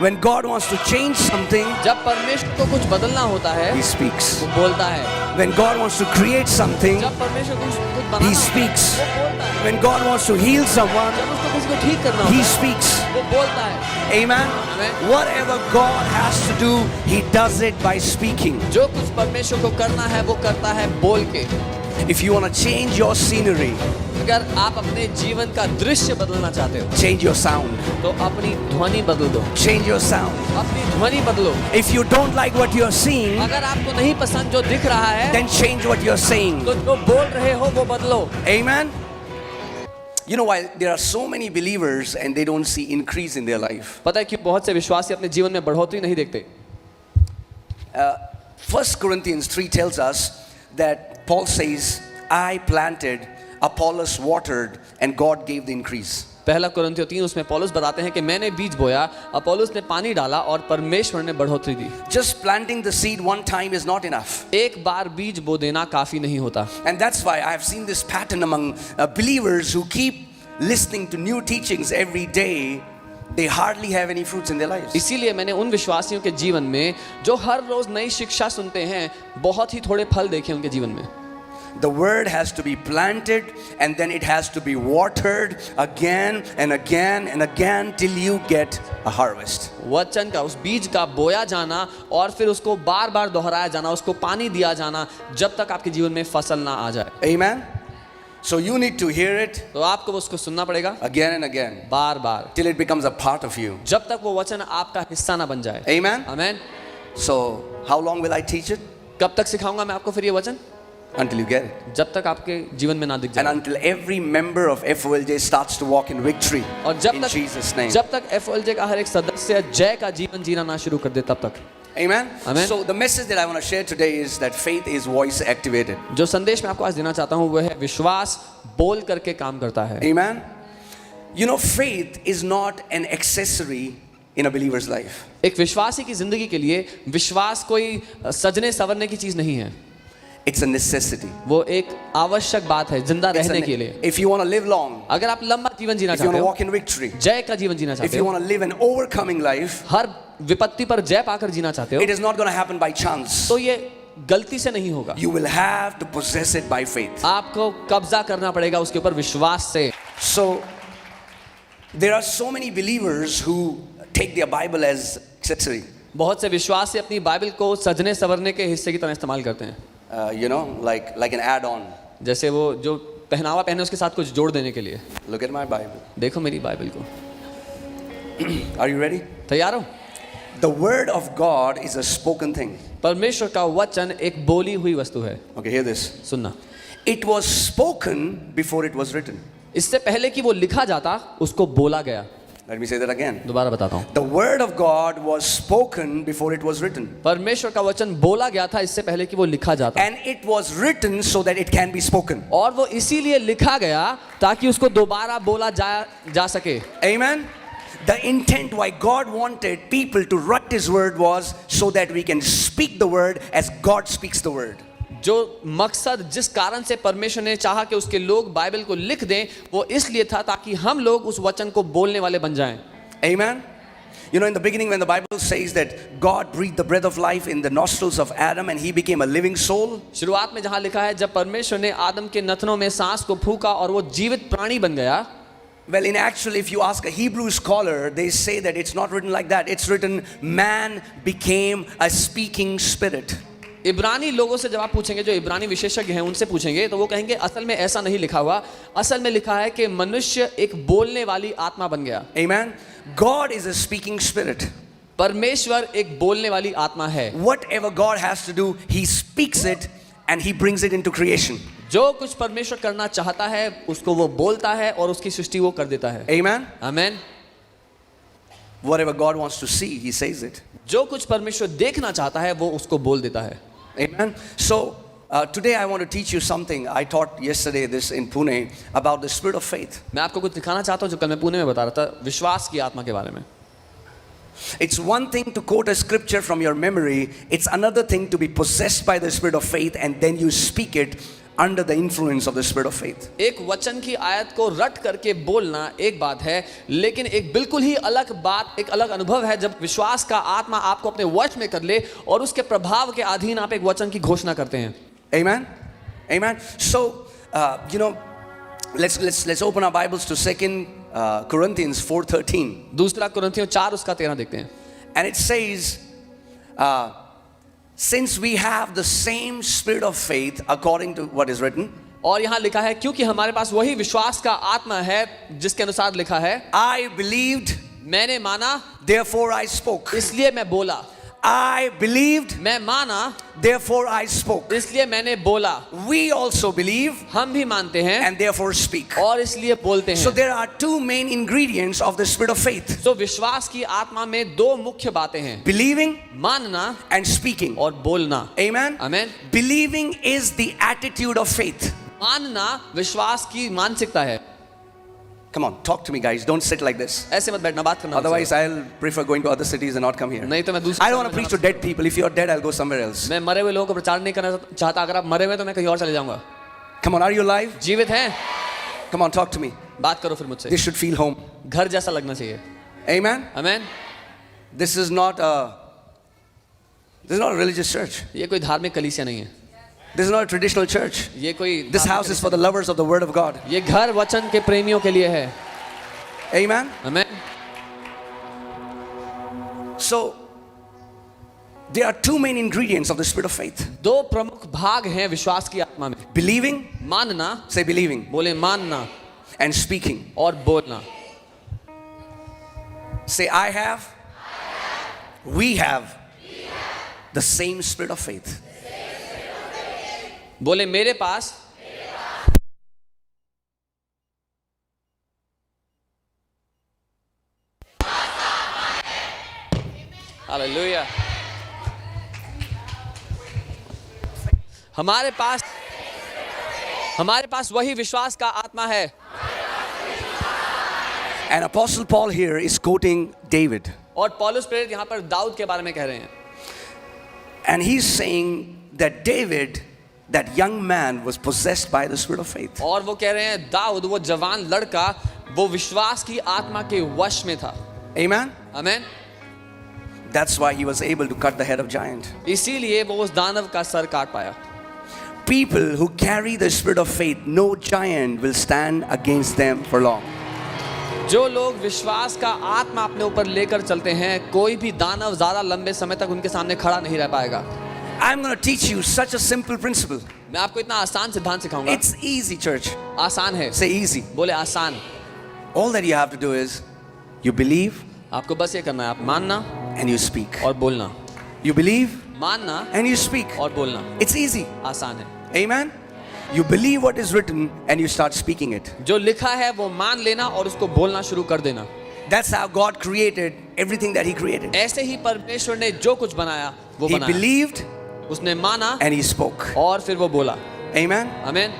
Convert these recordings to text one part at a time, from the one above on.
When God wants to change something, जब परमेश्वर को कुछ बदलना होता है He speaks. वो बोलता है। When God wants to create something, जब परमेश्वर को कुछ बनाना He होता speaks. है वो बोलता है। When God wants to heal someone, जब उसको किसी को ठीक करना होता He है speaks. वो बोलता है। Amen? Amen. Whatever God has to do, He does it by speaking. जो कुछ परमेश्वर को करना है वो करता है बोल के। If you want to change your scenery, अगर आप अपने जीवन का दृश्य बदलना चाहते हो change your sound. तो अपनी ध्वनि बदल दो। Change your sound. अपनी ध्वनि बदलो। If you don't like what you're seeing, अगर आपको नहीं पसंद जो दिख रहा है then change what you're saying. तो जो बोल रहे हो वो बदलो। Amen? You know why there are so many believers and they don't see increase in their life? पता है क्यों बहुत से विश्वासी अपने जीवन में बढ़ोतरी नहीं देखते? 1 Corinthians 3 tells us that Paul says, I planted, Apollos watered, and God gave the increase. पहला कुरिन्थियों 3 उसमें पौलुस बताते हैं कि मैंने बीज बोया, अपोलोस ने पानी डाला और परमेश्वर ने बढ़ोतरी दी। Just planting the seed one time is not enough. एक बार बीज बो देना काफी नहीं होता। And that's why I have seen this pattern among believers who keep listening to new teachings every day. They hardly have any fruits in their lives. इसीलिए मैंने उन विश्वासियों के जीवन में जो हर रोज नई शिक्षा सुनते हैं बहुत ही थोड़े फल देखे उनके जीवन में। The word has to be planted and then it has to be watered again and again and again till you get a harvest. वचन का उस बीज का बोया जाना और फिर उसको बार बार दोहराया जाना, उसको पानी दिया जाना जब तक आपके जीवन में फसल ना आ जाए। Amen? So you need to hear it तो आपको उसको सुनना पड़ेगा again and again bar bar till it becomes a part of you. जब तक वो वचन आपका हिस्सा ना बन जाए। Amen? Amen. So how long will I teach it? कब तक सिखाऊंगा मैं आपको फिर ये वचन? Until you get it. जब तक आपके जीवन में ना दिख And जाए। until every member of FOLJ starts to walk in victory और in Jesus' name. जब तक FOLJ का हर एक सदस्य जय का जीवन जीना ना शुरू कर दे तब तक। Amen? Amen. So the message that I want to share today is that faith is voice activated. जो संदेश मैं आपको आज देना चाहता हूँ वो है विश्वास बोल करके काम करता है। Amen? You know, faith is not an accessory in a believer's life. एक विश्वासी की जिंदगी के लिए विश्वास कोई सजने संवरने की चीज नहीं है। It's a necessity. वो एक आवश्यक बात है जिंदा रहने के लिए। If you want to live long, अगर आप लंबा जीवन जीना if you want चाहते to हो, walk in victory, जय का जीवन जीना if चाहते you हो, want to live an overcoming life, हर विपत्ति पर जय पाकर जीना चाहते हो, it is not going to happen by chance. तो ये गलती से नहीं होगा। You will have to possess it by faith. आपको कब्जा करना पड़ेगा उसके ऊपर विश्वास से। So there are so many believers who take their Bible as accessory. बहुत से विश्वासी अपनी बाइबल को सजने संवरने के हिस्से की तरह इस्तेमाल करते हैं। You know, like an add-on. जैसे वो जो पहनावा पहने उसके साथ कुछ जोड़ देने के लिए। Look at my Bible. देखो मेरी बाइबल को। Are you ready? तैयार हो? The word of God is a spoken thing. परमेश्वर का वचन एक बोली हुई वस्तु है। Okay, hear this. सुनना। It was spoken before it was written. इससे पहले कि वो लिखा जाता उसको बोला गया। Let me say that again. दोबारा बताता हूँ। The word of God was spoken before it was written. परमेश्वर का वचन बोला गया था इससे पहले कि वो लिखा जाता। And it was written so that it can be spoken. और वो इसीलिए लिखा गया ताकि उसको दोबारा बोला जा सके। Amen? The intent why God wanted people to write His word was so that we can speak the word as God speaks the word. जो मकसद जिस कारण से परमेश्वर ने चाहा कि उसके लोग बाइबल को लिख दें वो इसलिए था ताकि हम लोग उस वचन को बोलने वाले बन जाएं। Amen? You know, in the beginning when the Bible says that God breathed the breath of life in the nostrils of Adam and he became a living soul. शुरुआत में जहां लिखा है जब परमेश्वर ने आदम के नथनों में सांस को फूंका और वो जीवित प्राणी बन गया। Well, in actual, if you ask a Hebrew scholar, they say that it's not written like that. It's written, man became a speaking spirit. इब्रानी लोगों से जब आप पूछेंगे जो इब्रानी विशेषज्ञ हैं उनसे पूछेंगे तो वो कहेंगे असल में ऐसा नहीं लिखा हुआ, असल में लिखा है कि मनुष्य एक बोलने वाली आत्मा बन गया। Amen? God is a speaking spirit. परमेश्वर एक बोलने वाली आत्मा है। Whatever God has to do, He speaks it and He brings it into creation. जो कुछ परमेश्वर करना चाहता है उसको वो बोलता है और उसकी सृष्टि वो कर देता है। Amen? Amen. Whatever God wants to see, He says it. जो कुछ परमेश्वर देखना चाहता है वो उसको बोल देता है। Amen? So, today I want to teach you something. I taught yesterday this in Pune about the spirit of faith. मैं आपको कुछ दिखाना चाहता हूँ जो कल मैं पुणे में बता रहा था विश्वास की आत्मा के बारे में। It's one thing to quote a scripture from your memory. It's another thing to be possessed by the spirit of faith and then you speak it under the influence of the spirit of faith. एक वचन की आयत को रट करके बोलना एक बात है, लेकिन एक बिल्कुल ही अलग बात, एक अलग अनुभव है जब विश्वास का आत्मा आपको अपने वश में कर ले और उसके प्रभाव के अधीन आप एक वचन की घोषणा करते हैं. Amen. Amen. So, let's open our Bibles to 2 Corinthians 4:13. दूसरा कुरिन्थियों 4 उसका 13 देखते हैं. And it says, since we have the same spirit of faith according to what is written, और यहाँ लिखा है क्योंकि हमारे पास वही विश्वास का आत्मा है जिसके अनुसार लिखा है, I believed, मैंने माना therefore I spoke. इसलिए मैं बोला. I believed, मैं माना therefore I spoke. इसलिए मैंने बोला. We also believe हम भी मानते हैं and therefore speak. और इसलिए बोलते So हैं. there are two main ingredients of the spirit of faith: तो विश्वास की आत्मा में दो मुख्य बातें हैं, believing मानना and speaking. और बोलना. Amen. Amen. Believing is the attitude of faith. मानना विश्वास की मानसिकता है. Come on, talk to me, guys. Don't sit like this. ऐसे मत बैठना, बात करना. Otherwise, I'll prefer going to other cities and not come here. नहीं तो मैं दूसरे. I don't want to preach to dead people. If you're dead, I'll go somewhere else. मैं मरे हुए लोगों को प्रचार नहीं करना चाहता. अगर आप मरे हुए तो मैं कहीं और चले जाऊंगा. Come on, are you alive? जीवित हैं? Come on, talk to me. बात करो फिर मुझसे. This should feel home. घर जैसा लगना चाहिए. Amen. Amen. This is not a religious church. ये कोई धार्मिक कलीसिया नहीं है. This is not a traditional church. ये कोई. This house is for the lovers of the word of God. ये घर वचन के प्रेमियों के लिए है. Amen. Amen. So there are two main ingredients of the spirit of faith: दो प्रमुख भाग हैं विश्वास की आत्मा में. believing, मानना, say believing, बोले मानना, and speaking. और बोलना. Say I have, we have the same spirit of faith. बोले मेरे पास हालेलुया. हमारे पास वही विश्वास का आत्मा है. And Apostle Paul here is quoting David. और पौलुस प्रेरित यहाँ पर दाऊद के बारे में कह रहे हैं. And he's saying that David, that young man, was possessed by the spirit of faith. और वो कह रहे हैं दाऊद वो जवान लड़का वो विश्वास की आत्मा के वश में था. Amen. Amen. That's why he was able to cut the head of giant. इसीलिए वो उस दानव का सर काट पाया. People who carry the spirit of faith, no giant will stand against them for long. जो लोग विश्वास का आत्मा अपने ऊपर लेकर चलते हैं, कोई भी दानव ज्यादा लंबे समय तक उनके सामने खड़ा नहीं रह पाएगा. I'm going to teach you such a simple principle. मैं आपको इतना आसान सिद्धांत सिखाऊंगा. It's easy, church. आसान है. Say easy. बोले आसान. All that you have to do is you believe आपको बस ये करना है, आप मानना and you speak. और बोलना. You believe मानना and you speak. और बोलना. It's easy. आसान है. Amen. You believe what is written and you start speaking it. जो लिखा है वो मान लेना और उसको बोलना शुरू कर देना. That's how God created everything that He created. ऐसे ही परमेश्वर ने जो कुछ बनाया वो He बनाया. believed उसने माना and He spoke. और फिर वो बोला. Amen. Amen.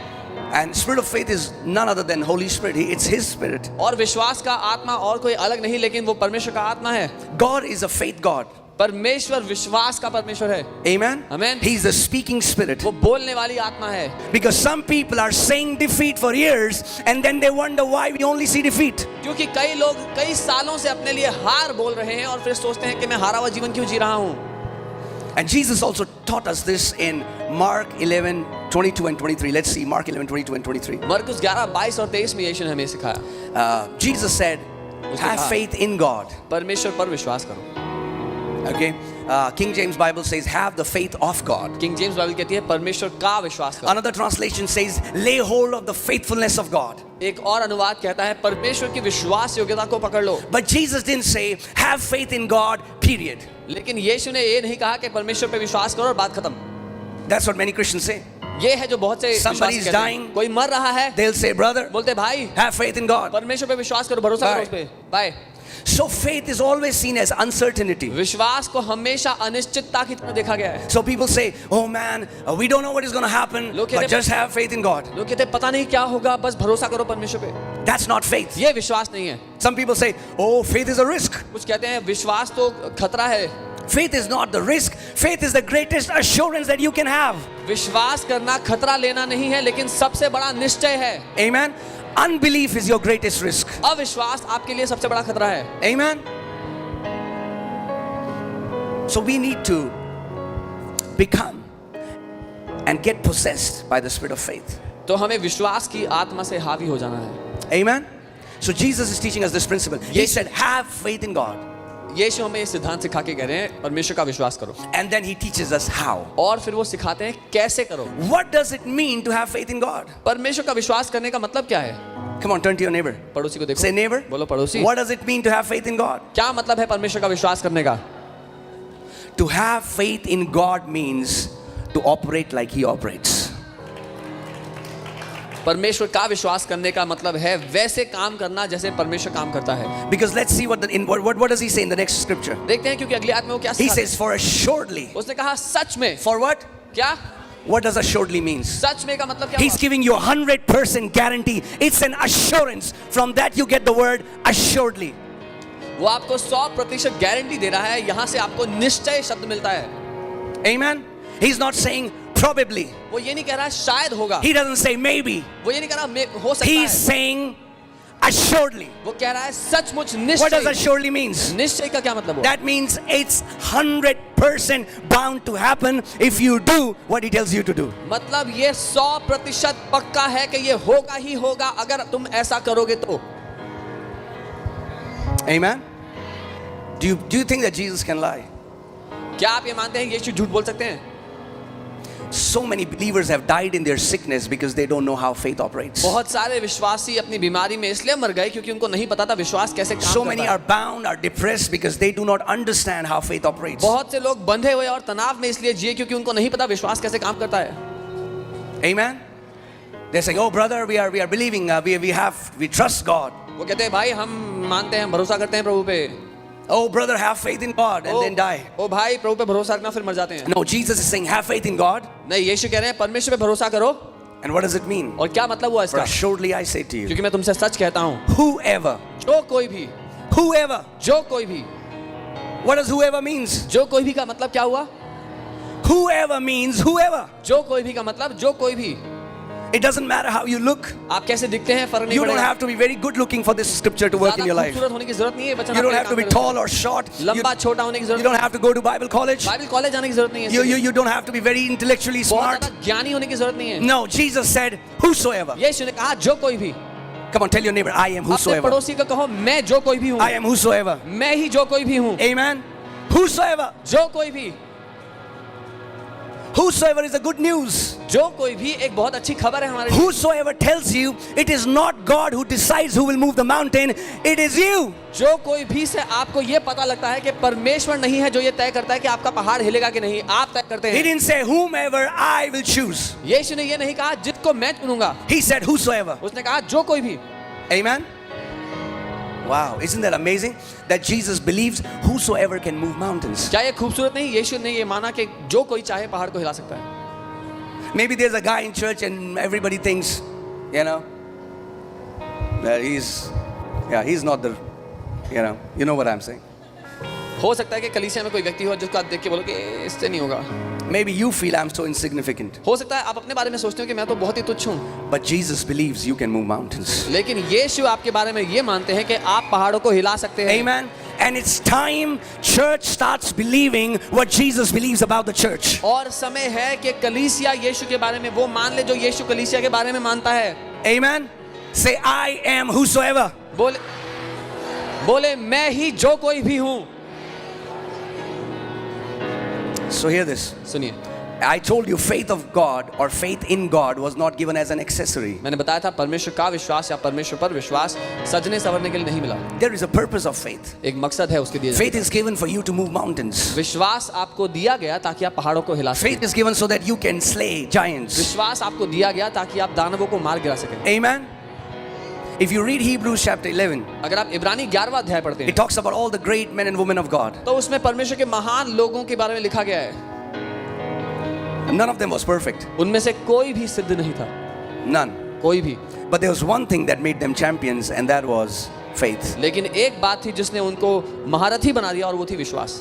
And spirit of faith is none other than Holy Spirit. It's His Spirit. और विश्वास का आत्मा और कोई अलग नहीं, लेकिन वो परमेश्वर का आत्मा है. God is a faith God. परमेश्वर विश्वास का परमेश्वर है. Amen. Amen. He's the speaking Spirit. वो बोलने वाली आत्मा है. Because some people are saying defeat for years and then they wonder why we only see defeat. क्योंकि कई लोग कई सालों से अपने लिए हार बोल रहे हैं और फिर सोचते हैं कि मैं हारा हुआ जीवन क्यों जी रहा हूँ. And Jesus also taught us this in Mark 11:22 and 23. Let's see Mark 11:22 and 23. मरकुस 11:22 और 23 में यीशु ने हमें सिखाया. Jesus said, have faith in God. परमेश्वर पर विश्वास करो. Okay. King James Bible says, have the faith of God. King James Bible कहती है परमेश्वर का विश्वास करो. Another translation says, lay hold of the faithfulness of God. एक और अनुवाद कहता है परमेश्वर की विश्वास योग्यता को पकड़ लो. But Jesus didn't say, have faith in God, period. लेकिन यीशु ने ये नहीं कहा कि परमेश्वर पे विश्वास करो और बात खत्म. That's what many Christians say. ये है जो बहुत से Somebody is विश्वासी कहते हैं. dying. कोई मर रहा है, They'll say, brother, बोलते भाई have faith in God. परमेश्वर पे विश्वास करो, भरोसा करो उस पे. Bye. So faith is always seen as uncertainty. विश्वास को हमेशा अनिश्चितता की तरह देखा गया है. So people say, oh man, we don't know what is going to happen, Look but at just have faith in God. लोग कहते हैं पता नहीं क्या होगा, बस भरोसा करो परमेश्वर पे. That's not faith. ये विश्वास नहीं है. Some people say, oh, faith is a risk. कुछ कहते हैं विश्वास तो खतरा है. Faith is not the risk. Faith is the greatest assurance that you can have. विश्वास करना खतरा लेना नहीं है, लेकिन सबसे बड़ा निश्चय है. Amen. Unbelief is your greatest risk. अविश्वास आपके लिए सबसे बड़ा खतरा है. Amen. So we need to become and get possessed by the spirit of faith. तो हमें विश्वास की आत्मा से हावी हो जाना है. Amen. So Jesus is teaching us this principle. He said, have faith in God. यीशु हमें ये सिद्धांत सिखा के कह रहे हैं, परमेश्वर का विश्वास करो. And then he teaches us how. और फिर वो सिखाते हैं कैसे करो. What does it mean to have faith in God? परमेश्वर का विश्वास करने का मतलब क्या है? Come on, turn to your neighbor. पड़ोसी को देखो. Say neighbor. बोलो पड़ोसी. What does it mean to have faith in God? क्या मतलब है परमेश्वर का विश्वास करने का? To have faith in God means to operate like he operates. परमेश्वर का विश्वास करने का मतलब है वैसे काम करना जैसे परमेश्वर काम करता है. Because let's see what does he say in the next scripture? देखते हैं क्योंकि अगली आयत में वो क्या He सिखाता says, for assuredly. है. उसने कहा सच में. For what? क्या? What does assuredly means? सच में का मतलब क्या He's हुआ? giving you 100% guarantee. It's an assurance. From that you get the word assuredly. वो आपको 100% गारंटी दे रहा है. यहाँ से आपको निश्चय शब्द मिलता है. Amen. He's not saying probably. वो ये नहीं कह रहा है शायद होगा. He doesn't say maybe. वो ये नहीं कह रहा हो सकता He's है. saying assuredly. वो कह रहा है सचमुच What does निश्चय. assuredly means? निश्चय का क्या मतलब हुआ? That means it's 100% bound to happen if you do what he tells you to do. मतलब ये 100% पक्का है कि ये होगा ही होगा अगर तुम ऐसा करोगे तो. Amen. Do you think that Jesus can lie? क्या आप ये मानते हैं यीशु झूठ बोल सकते हैं? So many believers have died in their sickness because they don't know how faith operates. बहुत सारे विश्वासी अपनी बीमारी में इसलिए मर गए क्योंकि उनको नहीं पता था विश्वास कैसे काम So करता many है. are bound, are depressed because they do not understand how faith operates. बहुत से लोग बंधे हुए और तनाव में इसलिए जिए क्योंकि उनको नहीं पता विश्वास कैसे काम करता है. Amen. They say, "Oh brother, we are believing, we trust God." वो कहते हैं भाई हम मानते हैं, भरोसा करते हैं प्रभु पे. Oh brother, have faith in God and then die. ओ भाई प्रभु पे भरोसा रखना फिर मर जाते हैं. No, Jesus is saying, have faith in God. नहीं, यीशु कह रहे हैं परमेश्वर पे भरोसा करो. And what does it mean? और क्या मतलब हुआ For इसका? assuredly I say to you, क्योंकि मैं तुमसे सच कहता हूँ, whoever, जो कोई भी, जो कोई भी, what does whoever means? जो कोई भी का मतलब क्या हुआ? Whoever means whoever. जो कोई भी का मतलब जो कोई भी. It doesn't matter how you look. आप कैसे दिखते हैं फर्क नहीं You don't पड़ेगा. have to be very good looking for this scripture to work in your ज़्यादा life. खूबसूरत होने की जरूरत नहीं है वचन You don't आपके have to be काम tall or short. करने. लंबा छोटा होने की You जरूरत don't नहीं. have to go to Bible college. Bible college जाने की जरूरत नहीं है. You don't have to be very intellectually बहुत smart. ज़्यादा ज्ञानी होने की जरूरत नहीं है. No, Jesus said, whosoever. यीशु ने कहा जो कोई भी. Come on, tell your neighbor, I am अपने whosoever. पड़ोसी को कहो मैं जो कोई भी हूँ. I am whosoever. मैं ही जो कोई भी हूँ. Amen. Whosoever. जो कोई भी. Whosoever is the good news. जो कोई भी एक बहुत अच्छी खबर है हमारे लिए. Whosoever tells you it is not God who decides who will move the mountain, it is you. जो कोई भी से आपको ये पता लगता है कि परमेश्वर नहीं है जो ये तय करता है कि आपका पहाड़ हिलेगा कि नहीं, आप तय करते He हैं. didn't say whomever I will choose. यीशु ने ये नहीं कहा जिसको मैं चुनूंगा. He said whosoever. उसने कहा जो कोई भी. Amen. Wow, isn't that amazing that Jesus believes whosoever can move mountains? क्या ये खूबसूरत नहीं? यीशु ने ये माना कि जो कोई चाहे पहाड़ को हिला सकता है. Maybe there's a guy in church and everybody thinks, that he's not the, you know what I'm saying. हो सकता है कि कलीसिया में कोई व्यक्ति हो जिसको आप देख के बोलो कि इससे नहीं होगा. Maybe you feel I'm so insignificant. हो सकता है आप अपने बारे में सोचते हो कि मैं तो बहुत ही तुच्छ हूँ. But Jesus believes you can move mountains. लेकिन यीशु आपके बारे में ये मानते हैं कि आप पहाड़ों को हिला सकते हैं. Amen. And it's time church starts believing what Jesus believes about the church. और समय है कि कलीसिया यीशु के बारे में वो मान ले जो यीशु कलीसिया के बारे में मानता है. Amen. Say, I am whosoever. बोले मैं ही जो कोई भी हूँ. So hear this. सुनिए, I told you faith of God or faith in God was not given as an accessory. मैंने बताया था परमेश्वर का विश्वास या परमेश्वर पर विश्वास सजने संवरने के लिए नहीं मिला. There is a purpose of faith. एक मकसद है उसके दिए. Faith is given for you to move mountains. विश्वास आपको दिया गया ताकि आप पहाड़ों को हिला Faith सकें. is given so that you can slay giants. विश्वास आपको दिया गया ताकि आप दानवों को मार गिरा सकें. Amen. If you read Hebrews chapter 11, अगर आप इब्रानी 11वां अध्याय पढ़ते it हैं talks about all the great men and women of God. तो उसमें परमेश्वर के महान लोगों के बारे में लिखा गया है. None of them was perfect. उनमें से कोई भी सिद्ध नहीं था. None. कोई भी. But there was one thing that made them champions, and that was faith. लेकिन एक बात थी जिसने उनको महारथी बना दिया और वो थी विश्वास.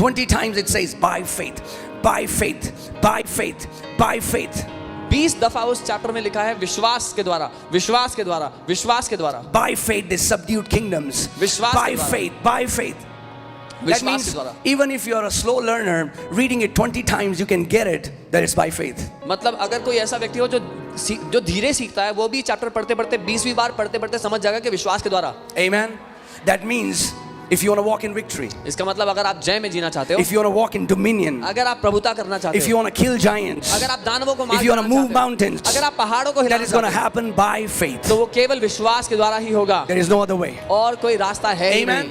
20 times it says, by faith, by faith, by faith, by faith. 20 दफा उस चैप्टर में लिखा है विश्वास के द्वारा, विश्वास के द्वारा, विश्वास के द्वारा। By faith they subdued kingdoms. विश्वास By के द्वारा। faith, by faith. That विश्वास के means द्वारा। even if you are a slow learner, reading it 20 times you can get it, that it's by faith. मतलब अगर कोई ऐसा व्यक्ति हो जो धीरे सीखता है, वो भी चैप्टर पढ़ते पढ़ते 20वीं बार पढ़ते पढ़ते समझ जाएगा कि विश्वास के द्वारा। Amen. That means if you want to walk in victory, इसका मतलब अगर आप जय में जीना चाहते हो, if you want to walk in dominion, अगर आप प्रभुता करना चाहते if हो, you want to kill giants, अगर आप दानवों को मार if you want to गिराना move चाहते हो, mountains, अगर आप पहाड़ों को that हिलाना is going to चाहते हो, happen by faith. तो वो केवल विश्वास के द्वारा ही होगा, There is no other way. और कोई रास्ता है ही Amen. नहीं।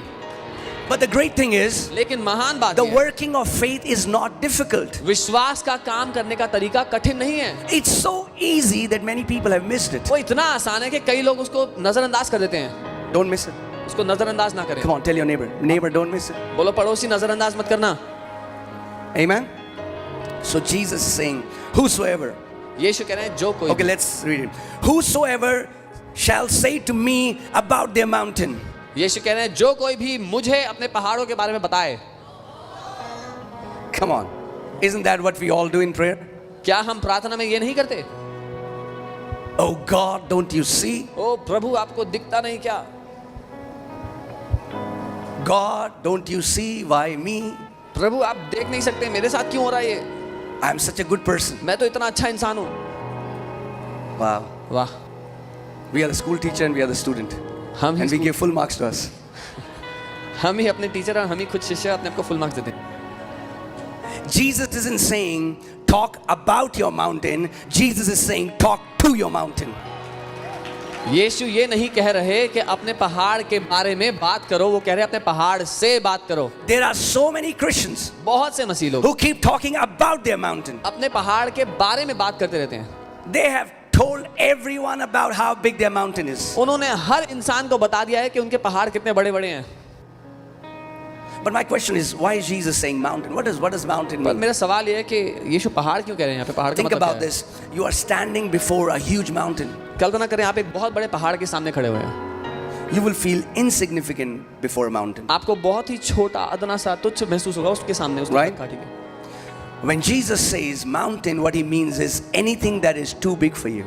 But the great thing is, लेकिन महान बात the यह है, working of faith is not difficult. विश्वास का काम करने का तरीका कठिन नहीं है। It's so easy that many people have missed it. वो इतना आसान है कि कई लोग उसको नजरअंदाज कर देते हैं। Don't miss it. उसको नजरअंदाज ना करें। Come on, tell your neighbor, don't miss it. बोलो पड़ोसी, नजरअंदाज मत करना। Amen. So Jesus is saying, whosoever. यीशु कह रहे हैं जो कोई Okay, let's read it. Whosoever shall say to me about their mountain. यीशु कह रहे हैं जो कोई भी मुझे अपने पहाड़ों के बारे में बताए। Come on. Isn't that what we all do in prayer? क्या हम प्रार्थना में ये नहीं करते? Oh God, don't you see? ओ प्रभु आपको दिखता नहीं क्या? God, don't you see? Why me? प्रभु आप देख नहीं सकते मेरे साथ क्यों हो रहा है ये? I'm such a good person. मैं तो इतना अच्छा इंसान हूँ। Wow. वाह, We are the school teacher and we are the student. हम ही And we give full marks to us. हम ही अपने टीचर और हम ही खुद शिष्य अपने आप को फुल मार्क्स देते हैं। Jesus isn't saying talk about your mountain. Jesus is saying talk to your mountain. यीशु ये नहीं कह रहे कि अपने पहाड़ के बारे में बात करो, वो कह रहे हैं अपने पहाड़ से बात करो। There are so many Christians बहुत से मसीह लोग who keep talking about their mountain. अपने पहाड़ के बारे में बात करते रहते हैं। They have told everyone about how big their mountain is. उन्होंने हर इंसान को बता दिया है कि उनके पहाड़ कितने बड़े बड़े हैं। But my question is, why is Jesus saying mountain? What does mountain पर mean? मेरा सवाल ये है कि यीशु पहाड़ क्यों कह रहे हैं यहाँ पे? पहाड़ का Think मतलब क्या about है? this. You are standing before a huge mountain. कल्पना करें आप एक बहुत बड़े पहाड़ के सामने खड़े हुए हैं। You will feel insignificant before a mountain. आपको बहुत ही छोटा, अदना सा, तुच्छ महसूस होगा उसके सामने, उसकी Right? घाटी के। When Jesus says mountain, what he means is anything that is too big for you.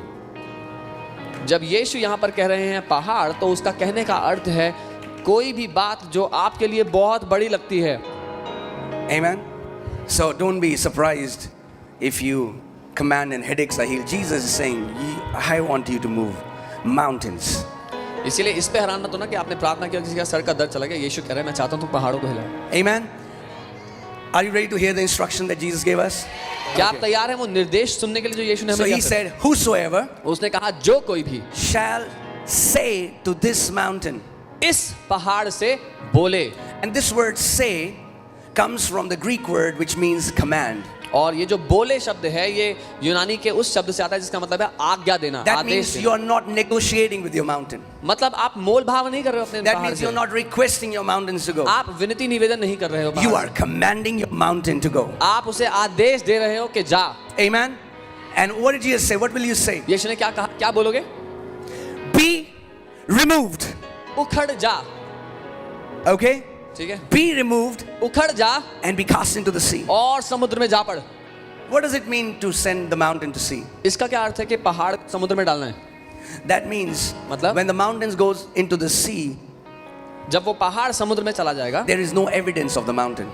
जब यीशु यहाँ पर कह रहे हैं पहाड़, तो उसका कहने का अर्थ है कोई भी बात जो आपके लिए बहुत बड़ी लगती है। Amen. So don't be surprised if you command and headaches are healed. Jesus is saying, I want you to move mountains. इसीलिए इस पे हैरान मत होना कि आपने प्रार्थना किया किसी का सर का दर्द चला गया। यीशु कह रहे हैं मैं चाहता हूँ तुम पहाड़ों को हिलाओ। Amen. Are you ready to hear the instruction that Jesus gave us? क्या आप तैयार हैं वो निर्देश सुनने के लिए जो यीशु ने So हमें he दिया? said, whosoever उसने कहा जो कोई भी shall say to this mountain. इस पहाड़ से बोले। And this word say comes from the Greek word which means command. और ये जो बोले शब्द है ये यूनानी के उस शब्द से आता है जिसका मतलब है आज्ञा देना, That आदेश means देना। you are not negotiating with your mountain. मतलब आप मोल भाव नहीं कर रहे हो अपने That पहाड़ means से। you're not requesting your mountains to go. आप विनती निवेदन नहीं कर रहे हो You पहाड़ are से। commanding your mountain to go. आप उसे आदेश दे रहे हो कि जा। Amen. And what did Jesus say? What will you say? यीशु ने क्या कहा? क्या बोलोगे? Be removed. उखड़ जा। Okay? ठीक है, Be removed उखड़ जा and be cast into the sea. और समुद्र में जा पड़। What does it mean to send the mountain to sea? इसका क्या अर्थ है कि पहाड़ समुद्र में डालना है? That means मतलब? when the mountains goes into the sea, जब वो पहाड़ समुद्र में चला जाएगा there is no evidence of the mountain.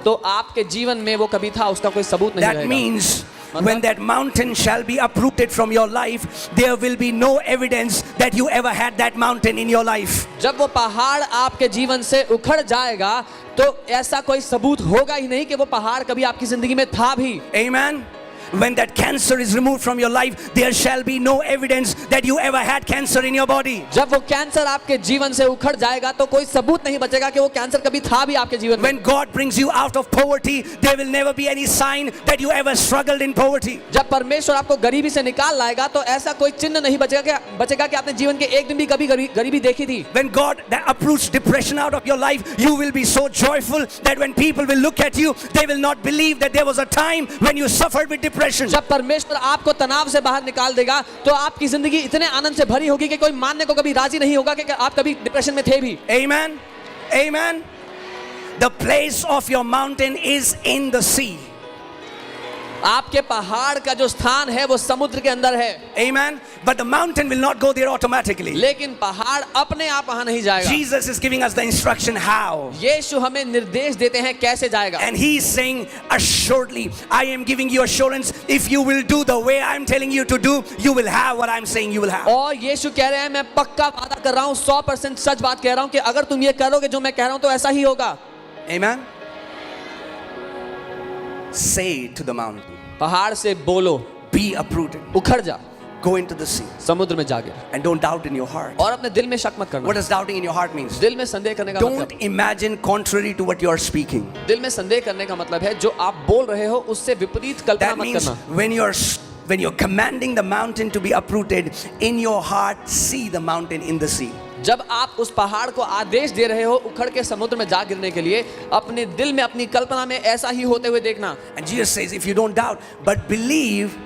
तो आपके जीवन में वो कभी था उसका कोई सबूत नहीं That रहेगा। means when that mountain shall be uprooted from your life, there will be no evidence that you ever had that mountain in your life. जब वो पहाड़ आपके जीवन से उखड़ जाएगा तो ऐसा कोई सबूत होगा ही नहीं कि वो पहाड़ कभी आपकी जिंदगी में था भी। Amen. When that cancer is removed from your life, there shall be no evidence that you ever had cancer in your body. जब वो कैंसर आपके जीवन से उखड़ जाएगा तो कोई सबूत नहीं बचेगा कि वो कैंसर कभी था भी आपके जीवन में। When God brings you out of poverty, there will never be any sign that you ever struggled in poverty. जब परमेश्वर आपको गरीबी से निकाल लाएगा तो ऐसा कोई चिन्ह नहीं बचेगा कि आपने जीवन के एक दिन भी कभी गरीबी देखी थी। When God uproots depression out of your life, you will be so joyful that when people will look at you, they will not believe that there was a time when you suffered with depression. जब परमेश्वर आपको तनाव से बाहर निकाल देगा तो आपकी जिंदगी इतने आनंद से भरी होगी कि कोई मानने को कभी राजी नहीं होगा कि आप कभी डिप्रेशन में थे भी। Amen. Amen. The place of your mountain is in the sea. आपके पहाड़ का जो स्थान है वो समुद्र के अंदर है। Amen. But the mountain will not go there automatically. लेकिन पहाड़ अपने आप वहां नहीं जाएगा। Jesus is giving us the instruction how. यीशु हमें निर्देश देते हैं कैसे जाएगा। And he is saying, assuredly, I am giving you assurance. If you will do the way I am telling you to do, you will have what I am saying you will have. और यीशु कह रहे हैं मैं पक्का वादा कर रहा हूं, 100% सच बात कह रहा हूं कि अगर तुम ये करोगे जो मैं कह रहा हूं तो ऐसा ही होगा। Amen. Say to the mountain, पहाड़ से बोलो, be uprooted, उखड़ जा, go into the sea, समुद्र में जा गिर, and don't doubt in your heart. और अपने दिल में शक मत करना। What does doubting in your heart means? दिल में संदेह करने का Don't मतलब, imagine contrary to what you are speaking. दिल में संदेह करने का मतलब है जो आप बोल रहे हो उससे विपरीत कल्पना That मत means करना। when you're commanding the mountain to be uprooted, in your heart see the mountain in the sea. जब आप उस पहाड़ को आदेश दे रहे हो उखड़ के समुद्र में जा गिरने के लिए, अपने दिल में अपनी कल्पना में ऐसा ही होते हुए देखना। And Jesus says, if you don't doubt, but believe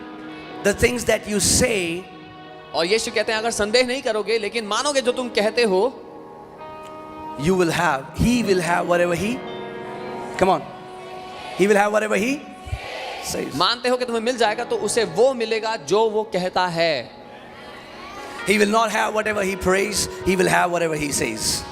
the things that you say, और यीशु कहते हैं अगर संदेह नहीं करोगे लेकिन मानोगे जो तुम कहते हो, you will have, he will have whatever he, come on, he will have whatever he says. मानते हो कि तुम्हें मिल जाएगा तो उसे वो मिलेगा जो वो कहता है। He will not have whatever he prays, he will have whatever he says.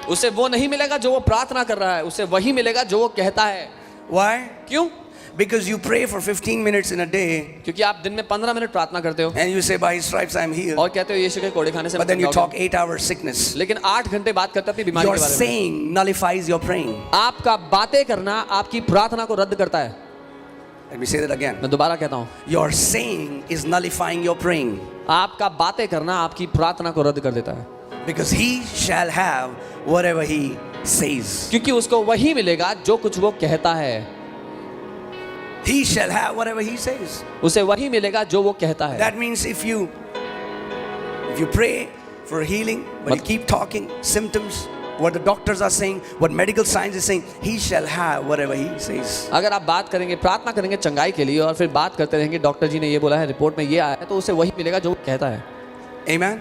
उसे वो नहीं मिलेगा जो वो प्रार्थना कर रहा है, उसे वही मिलेगा जो वो कहता है। Why? क्यों? Because you pray for 15 minutes in a day, क्योंकि आप दिन में 15 मिनट प्रार्थना करते हो and you say, by his stripes I am healed. और कहते हो यीशु के कोड़े खाने से But then you मैं talk चंगा हो 8 hours sickness. गया। लेकिन 8 घंटे बात करते हो अपनी बीमारी Your के बारे में। saying nullifies your praying. आपका बातें करना आपकी प्रार्थना को रद्द करता है। Let me say that again. मैं दोबारा कहता हूँ, Your saying is nullifying your praying. आपका बातें करना आपकी प्रार्थना को रद्द कर देता है। Because he shall have whatever he says. क्योंकि उसको वही मिलेगा जो कुछ वो कहता है। He shall have whatever he says. उसे वही मिलेगा जो वो कहता है। That means if you pray for healing, but you keep talking symptoms, what the doctors are saying, what medical science is saying, he shall have whatever he says. अगर आप बात करेंगे, प्रार्थना करेंगे चंगाई के लिए और फिर बात करते रहेंगे, डॉक्टर जी ने ये बोला है, रिपोर्ट में ये आया है, तो उसे वही मिलेगा जो वो कहता है। Amen.